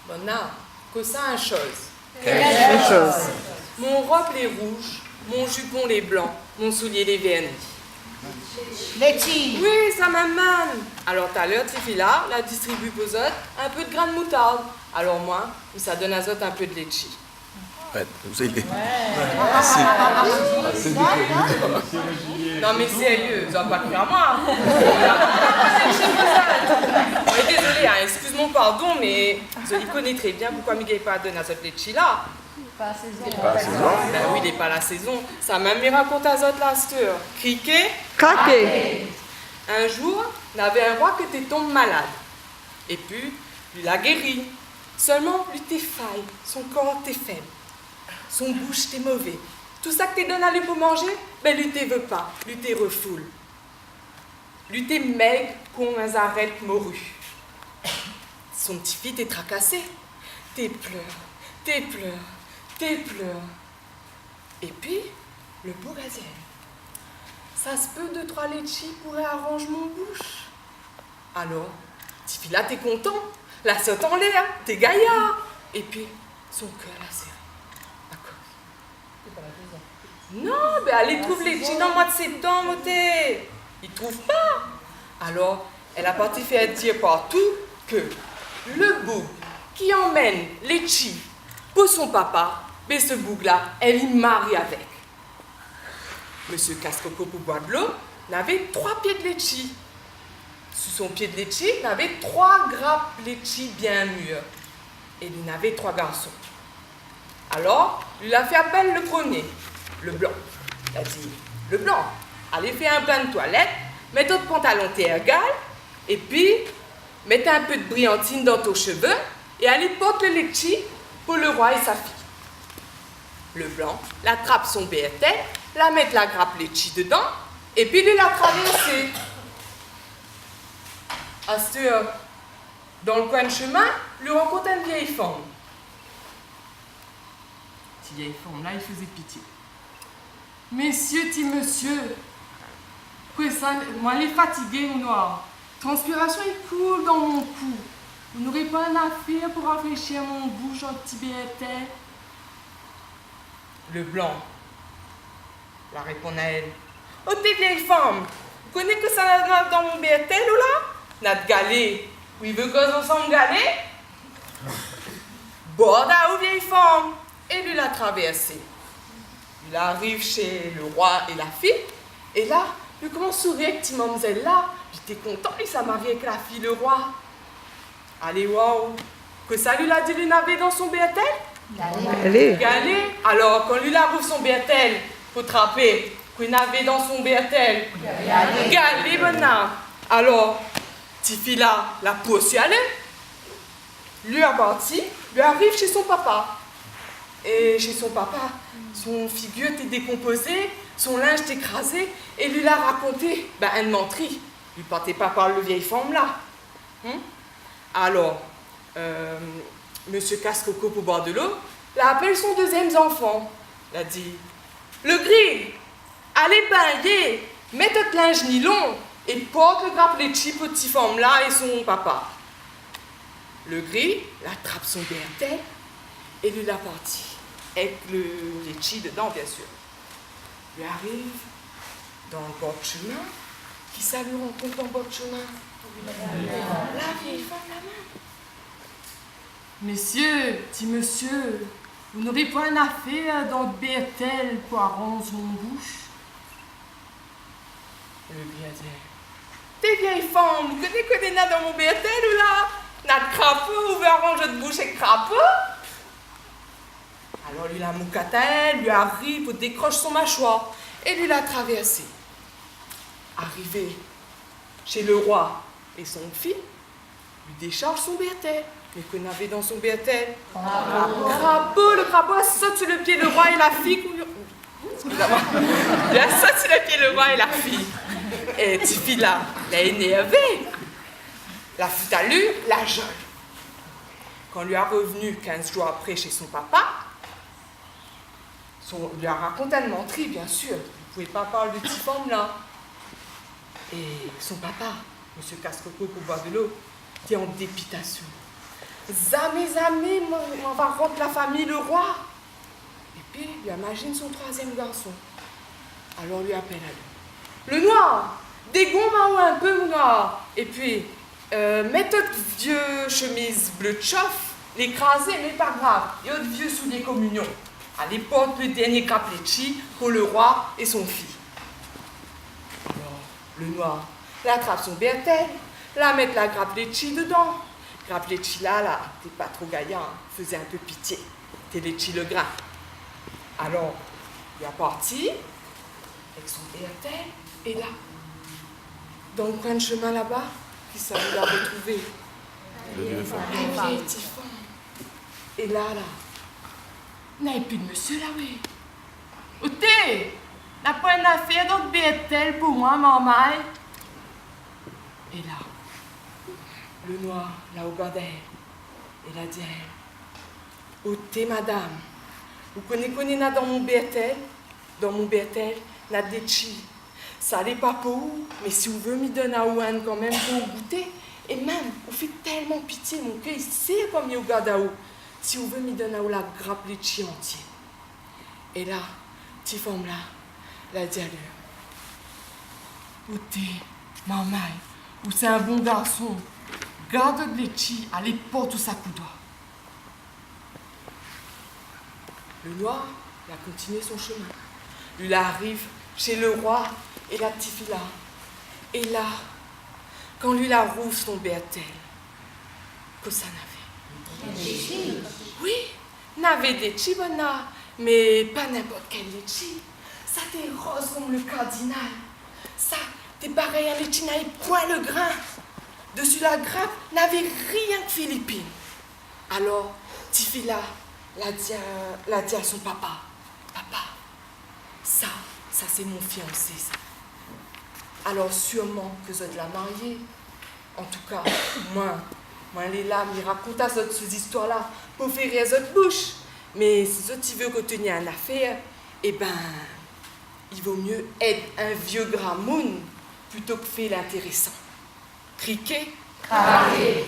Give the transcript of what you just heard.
Bon, là, que ça, une chose. Quelque chose. Mon robe les rouges, mon jupon les blancs, mon soulier les vernis. Letty. Oui, ça m'amène. Alors, tout à l'heure, cette fille-là, la distribue aux autres un peu de grain de moutarde. Alors, moi, ça donne à autres un peu de litchi. Ouais, vous avez... Non, mais sérieux, ça va pas cru à moi. Oui, désolé, hein, excuse-moi, pardon, mais je connais très bien pourquoi Miguel pas donné à cette litchi là. Pas à saison. Pas la saison. Ben oui, il n'est pas la saison. Ça m'a mis raconté à autres la steur. Criquet. Craqué. Un jour, il y avait un roi qui était tombé malade. Et puis, lui l'a guéri. Seulement, lui t'es faille, son corps t'est faible. Son bouche t'est mauvais. Tout ça que t'es donné à lui pour manger, ben lui t'es veut pas, lui t'es refoule. Lui t'es maigre comme un arête moru. Son petit fils t'est tracassé. T'es pleure, t'es pleure, t'es pleure. Et puis, le beau gaziel. Ça se peut 2-3 litchis pourraient arranger mon bouche. Alors, petit fils là t'es content, la saute en l'air, t'es gaillard. Et puis, son cœur l'a serré. Non, ben allez trouve les jeans en mois de septembre, t'es. Ils trouvent pas. Alors, elle a parti faire dire partout que le bouc qui emmène les chi pour son papa, ben ce bouc-là, elle y marie avec. Monsieur Cascoco pour boire de l'eau n'avait 3 pieds de litchi. Sous son pied de litchi, il avait 3 grappes litchi bien mûres. Et il n'avait 3 garçons. Alors, il a fait appel le premier. Le blanc. Il a dit, le blanc, allez faire un bain de toilette, mets ton pantalon tergal, et puis, mets un peu de brillantine dans tes cheveux, et allez porte le litchi pour le roi et sa fille. Le blanc, l'attrape son BRT, la met la grappe litchi dedans, et puis lui la traversé. À cette heure, dans le coin de chemin, lui rencontre une vieille femme. Cette vieille femme là, il faisait pitié. Messieurs, petit monsieur, que ça, moi, elle est fatiguée, mon noir. Transpiration, il coule dans mon cou. Vous n'aurez pas une affaire pour rafraîchir mon bouche en petit BRT? Le blanc, la répond à elle. Oh, t'es vieille femme, vous connaissez que ça a dans mon BRT, là? Notre galet, oui, veut qu'on ensemble galet? Borda ou vieille femme? Et lui l'a traversé. Il arrive chez le roi et la fille, et là, il commence à sourire avec petit mademoiselle là. Il était content, il s'est marié avec la fille, le roi. Allez, waouh! Que ça lui l'a dit, lui n'avait dans son BRT? Allez. Galé. Alors, quand lui la rouvre son BRT, faut trapper, qu'il n'avait dans son BRT. Galé, maintenant. Alors, petit fille là, la pousse y aller. Lui a parti, lui arrive chez son papa. Et chez son papa, son figure était décomposée, son linge était écrasé, et lui l'a raconté, ben, une menterie. Il ne partait pas par le vieille femme là. Alors, Monsieur Cascoco pour boire de l'eau, l'a appelé son deuxième enfant. Il a dit, le gris, allez bailler, mets ton linge nylon et porte le grappe litchi petit femme là et son papa. Le gris l'attrape son BRT et lui l'a parti. Avec le litchi dedans, bien sûr. Il arrive dans le bord de chemin. Qui ça lui rencontre dans le bord de chemin? La vieille femme la main. Messieurs, petit monsieur, vous n'aurez pas une affaire dans le BRT pour arranger mon bouche? Le gris a dit, t'es vieille femme, vous connaissez que des nains dans mon BRT ou là? Notre crapaud, vous veut arranger de bouche avec crapaud? Alors lui la moucate à elle, lui arrive, pour décroche son mâchoire, et lui l'a traversé. Arrivé chez le roi et son fils, lui décharge son BRT. Mais qu'on avait dans son BRT? Crapaud, le crapaud saute sur le pied le roi et la fille. Excusez-moi. Il saute sur le pied le roi et la fille. Et cette fille là, l'a énervé. La fout à lui, la geôle. Quand lui a revenu 15 jours après chez son papa, lui a raconté une menterie, bien sûr. Il ne pouvait pas parler de petite femme là. Et son papa, Monsieur Cascoco pour boire de l'eau, était en dépitation. Jamais, on va rendre la famille le roi. Et puis, il imagine son troisième garçon. Alors, lui appelle à lui. Le noir, dégomme un peu, mon noir. Et puis, mets notre vieux chemise bleu de chauffe, l'écraser, mais pas grave. Et autre vieux souliers communion. Allez, porte le dernier grapplecci pour le roi et son fils. Alors, le noir, l'attrape son bertel, la met la grapplecci dedans. Grapplecci là, t'es pas trop gaillant, hein, faisait un peu pitié. T'es Lecci le grain. Alors, il est parti avec son bertel, et là, dans le coin de chemin là-bas, qui ça lui a retrouvé? Le vieux femme. La vieille petite femme. Et là, n'a plus de monsieur là, oui. Oté, n'a pas une affaire d'autre bertel pour moi, maman. Et là, le noir, là au bas d'elle, il a dit à elle, Oté, madame, vous connaissez n'a dans mon bertel? Dans mon bertel, n'a des chi. Ça n'est pas pour vous, mais si vous voulez me donner à Ouane quand même pour goûter, et même, vous faites tellement pitié, mon cœur, il sait comme il regarde à vous. Si vous voulez me donner à la grappe de chi entier. Et là, petite femme là, elle a dit à lui, Oté, maman, ou c'est un bon garçon, garde de chi, allez porte tout sa coudoir. Le noir, il a continué son chemin. Il arrive chez le roi et la petite fille là. Et là, quand lui la rouvre son bertel, que ça n'avait. Oui, n'avait des chibona, mais pas n'importe quel litchi. Ça t'est rose comme le cardinal. Ça, t'es pareil à litchi, n'avait point le grain. Dessus la grappe, n'avait rien que Philippine. Alors, petite fille là, l'a dit à son papa. Papa, ça c'est mon fiancé, ça. Alors sûrement que je la marier. En tout cas, moi les lames, il raconte à ces histoires-là pour faire rire cette bouche. Mais si tu veux retenir une affaire, eh ben, il vaut mieux être un vieux gramoun plutôt que faire l'intéressant. Criquet. Criquet.